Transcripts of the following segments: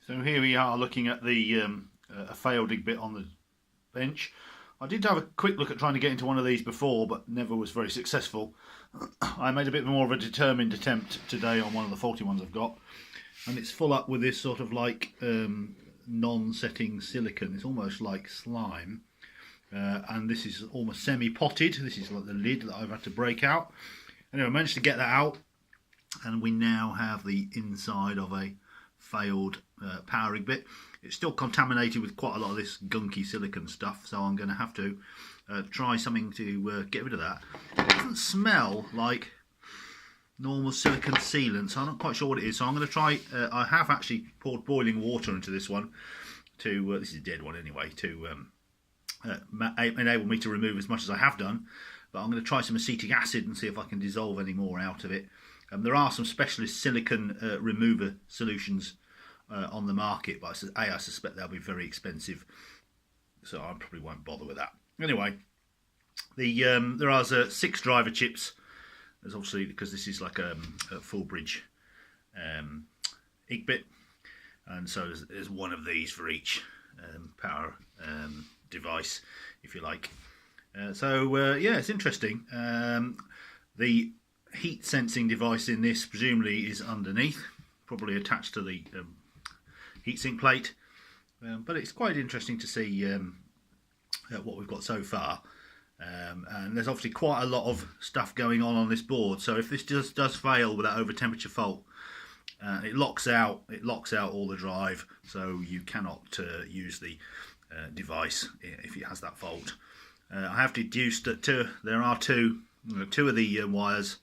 So here we are looking at the a failed IGBT on the bench. I did have a quick look at trying to get into one of these before, but never was very successful. I made a bit more of a determined attempt today on one of the faulty ones I've got, and it's full up with this sort of like non-setting silicone. It's almost like slime, and this is almost semi-potted. This is like the lid that I've had to break out. Anyway, I managed to get that out, and we now have the inside of a failed power IGBT. It's still contaminated with quite a lot of this gunky silicone stuff, so I'm going to have to try something to get rid of that. It doesn't smell like normal silicone sealant, so I'm not quite sure what it is. So I'm going to try. I have actually poured boiling water into this one to this is a dead one anyway, to enable me to remove as much as I have done. But I'm going to try some acetic acid and see if I can dissolve any more out of it. There are some specialist silicone remover solutions on the market, but I suspect they'll be very expensive, so I probably won't bother with that. Anyway, there are 6 driver chips. There's obviously, because this is like a full bridge IGBT, and so there's one of these for each power device, if you like. Yeah, it's interesting. The heat sensing device in this presumably is underneath, probably attached to the heatsink plate, but it's quite interesting to see what we've got so far, and there's obviously quite a lot of stuff going on this board. So if this just does fail with that over temperature fault, it locks out all the drive, so you cannot use the device if it has that fault. I have deduced that there are two of the wires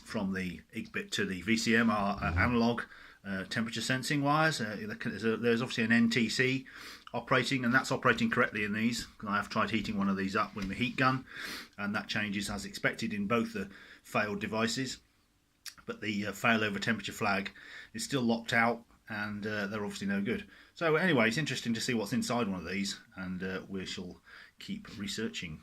from the IGBT to the VCM are analog temperature sensing wires. There's obviously an NTC operating, and that's operating correctly in these. I have tried heating one of these up with the heat gun, and that changes as expected in both the failed devices. But the failover temperature flag is still locked out, and they're obviously no good. So anyway, it's interesting to see what's inside one of these, and we shall keep researching.